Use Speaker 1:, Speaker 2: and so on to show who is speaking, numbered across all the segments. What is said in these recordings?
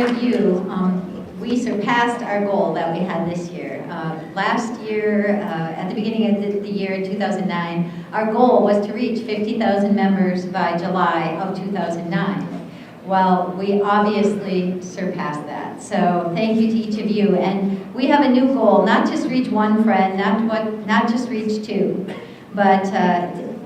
Speaker 1: many of you, we surpassed our goal that we had this year. Last year, at the beginning of the year in 2009, our goal was to reach 50,000 members by July of 2009. Well, we obviously surpassed that. So thank you to each of you. And we have a new goal, not just reach one friend, not just reach two, but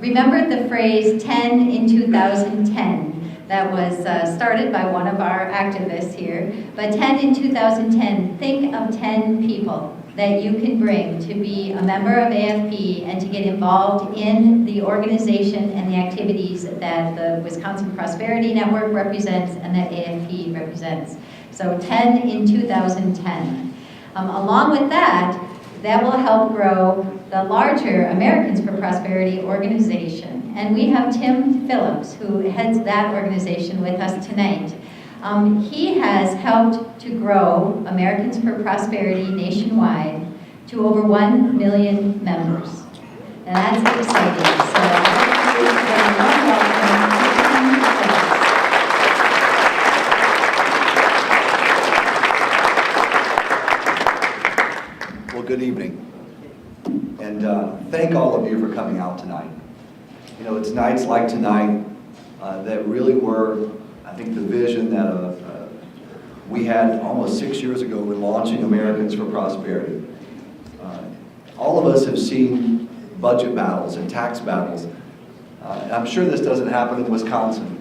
Speaker 1: remember the phrase 10 in 2010. That was started by one of our activists here. But 10 in 2010, think of 10 people that you can bring to be a member of AFP and to get involved in the organization and the activities that the Wisconsin Prosperity Network represents and that AFP represents. So 10 in 2010. Along with that, that will help grow the larger Americans for Prosperity organization. And we have Tim Phillips, who heads that organization with us tonight. He has helped to grow Americans for Prosperity nationwide to over 1 million members. And that's exciting. So
Speaker 2: well, good evening. And thank all of you for coming out tonight. You know, it's nights like tonight that really were, I think, the vision that we had almost 6 years ago in launching Americans for Prosperity. All of us have seen budget battles and tax battles. I'm sure this doesn't happen in Wisconsin,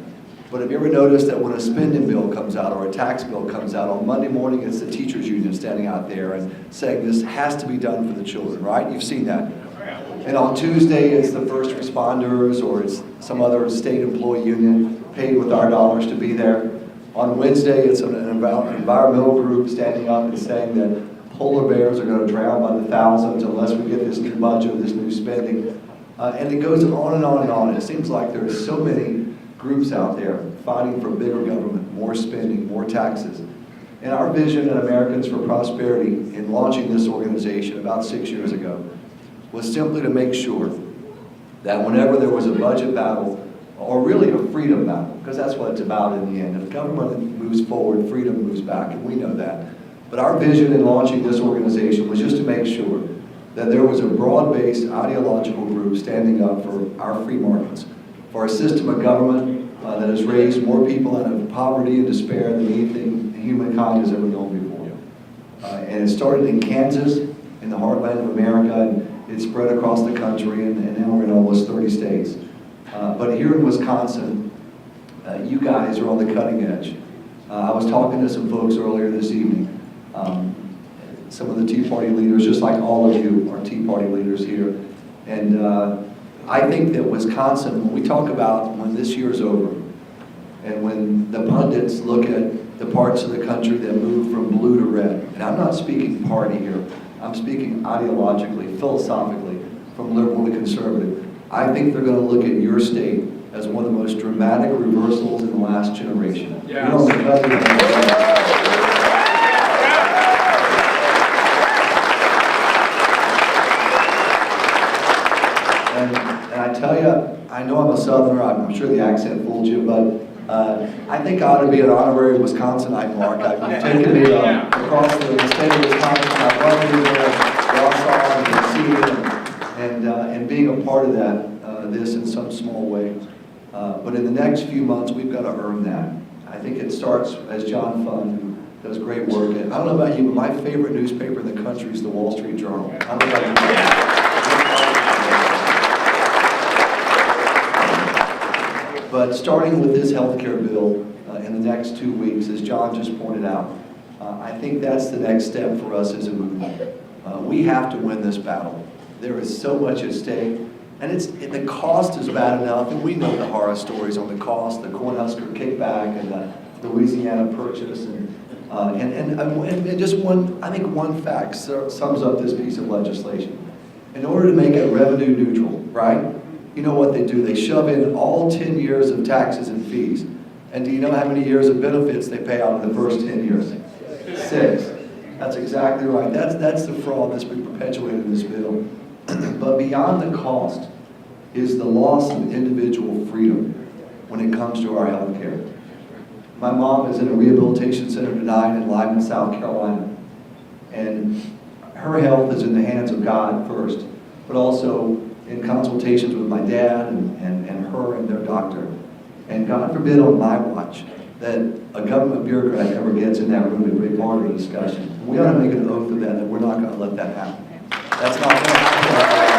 Speaker 2: but have you ever noticed that when a spending bill comes out or a tax bill comes out, on Monday morning it's the teachers union standing out there and saying this has to be done for the children, right? You've seen that. And on Tuesday, it's the first responders or it's some other state employee union paid with our dollars to be there. On Wednesday, it's an environmental group standing up and saying that polar bears are going to drown by the thousands unless we get this new budget, this new spending. And it goes on and on and on. It seems like there are so many groups out there fighting for bigger government, more spending, more taxes. And our vision at Americans for Prosperity in launching this organization about 6 years ago was simply to make sure that whenever there was a budget battle, or really a freedom battle, because that's what it's about in the end. If government moves forward, freedom moves back, and we know that. But our vision in launching this organization was just to make sure that there was a broad-based ideological group standing up for our free markets, for a system of government that has raised more people out of poverty and despair than anything humankind has ever known before. And it started in Kansas, in the heartland of America, and it spread across the country, and now we're in almost 30 states. But here in Wisconsin, you guys are on the cutting edge. I was talking to some folks earlier this evening. Some of the Tea Party leaders, just like all of you are Tea Party leaders here. And I think that Wisconsin, when we talk about when this year's over, and when the pundits look at the parts of the country that move from blue to red, and I'm not speaking party here, I'm speaking ideologically, philosophically, from liberal to conservative. I think they're going to look at your state as one of the most dramatic reversals in the last generation. Yes. You're on the cutting edge. And I tell you, I know I'm a Southerner, I'm sure the accent fooled you, but I think I ought to be an honorary Wisconsinite, Mark. I've taken me across the state of Wisconsin. I've loved being there, Wausau, and seeing and being a part of that, this in some small way. But in the next few months, we've got to earn that. I think it starts, as John Fund, who does great work. And I don't know about you, but my favorite newspaper in the country is the Wall Street Journal. I don't know about you. But starting with this health care bill in the next 2 weeks, as John just pointed out, I think that's the next step for us as a movement. We have to win this battle. There is so much at stake, and the cost is bad enough, and we know the horror stories on the cost, the Cornhusker kickback, and the Louisiana purchase, and just one, I think one fact sums up this piece of legislation. In order to make it revenue neutral, right? You know what they do? They shove in all 10 years of taxes and fees. And do you know how many years of benefits they pay out in the first 10 years? 6. That's exactly right. That's the fraud that's been perpetuated in this bill. But beyond the cost is the loss of individual freedom when it comes to our health care. My mom is in a rehabilitation center tonight in Lyman, South Carolina. And her health is in the hands of God first, but also in consultations with my dad and her and their doctor. And God forbid on my watch that a government bureaucrat ever gets in that room to be part of the discussion. We ought to make an oath of that we're not going to let that happen. That's not going to happen.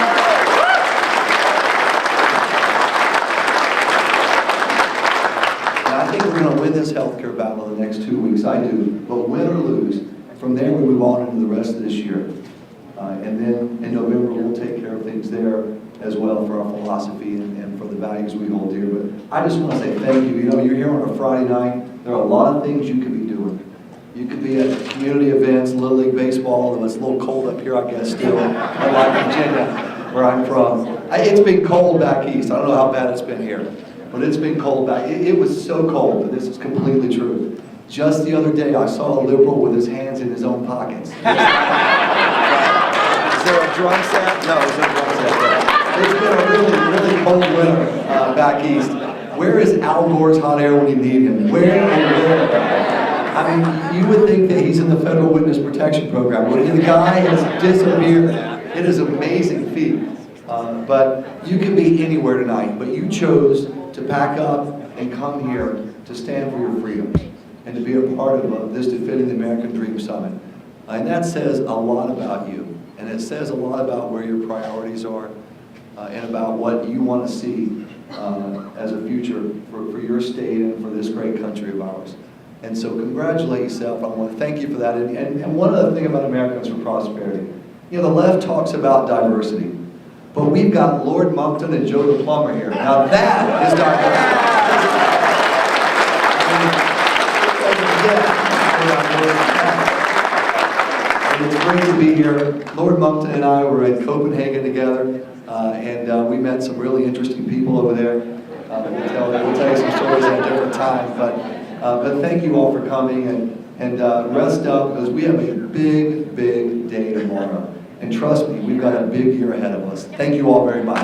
Speaker 2: And I think we're going to win this healthcare battle in the next 2 weeks. I do. But win or lose, from there we move on into the rest of this year. And then in November, we'll take care of things there as well for our philosophy and for the values we hold dear. But I just want to say thank you. You know, you're here on a Friday night. There are a lot of things you could be doing. You could be at community events, Little League Baseball, though it's a little cold up here, I guess, still, unlike Virginia, where I'm from. It's been cold back east. I don't know how bad it's been here, but it's been cold back. It was so cold, but this is completely true. Just the other day, I saw a liberal with his hands in his own pockets. Is there a drum set? No, there's no drum set. It's been a really, really cold winter back east. Where is Al Gore's hot air when you need him? Where? I mean, you would think that he's in the Federal Witness Protection Program. Well, the guy has disappeared. It is an amazing feat. But you can be anywhere tonight, but you chose to pack up and come here to stand for your freedoms and to be a part of this Defending the American Dream Summit. And that says a lot about you. And it says a lot about where your priorities are and about what you want to see as a future for your state and for this great country of ours. And so congratulate yourself. I want to thank you for that. And one other thing about Americans for Prosperity. You know, the left talks about diversity, but we've got Lord Moncton and Joe the Plumber here. Now that is diversity. And it's great to be here. Lord Moncton and I were in Copenhagen together, and we met some really interesting people over there. We'll tell you some stories at a different time, but thank you all for coming, and rest up, because we have a big, big day tomorrow. And trust me, we've got a big year ahead of us. Thank you all very much.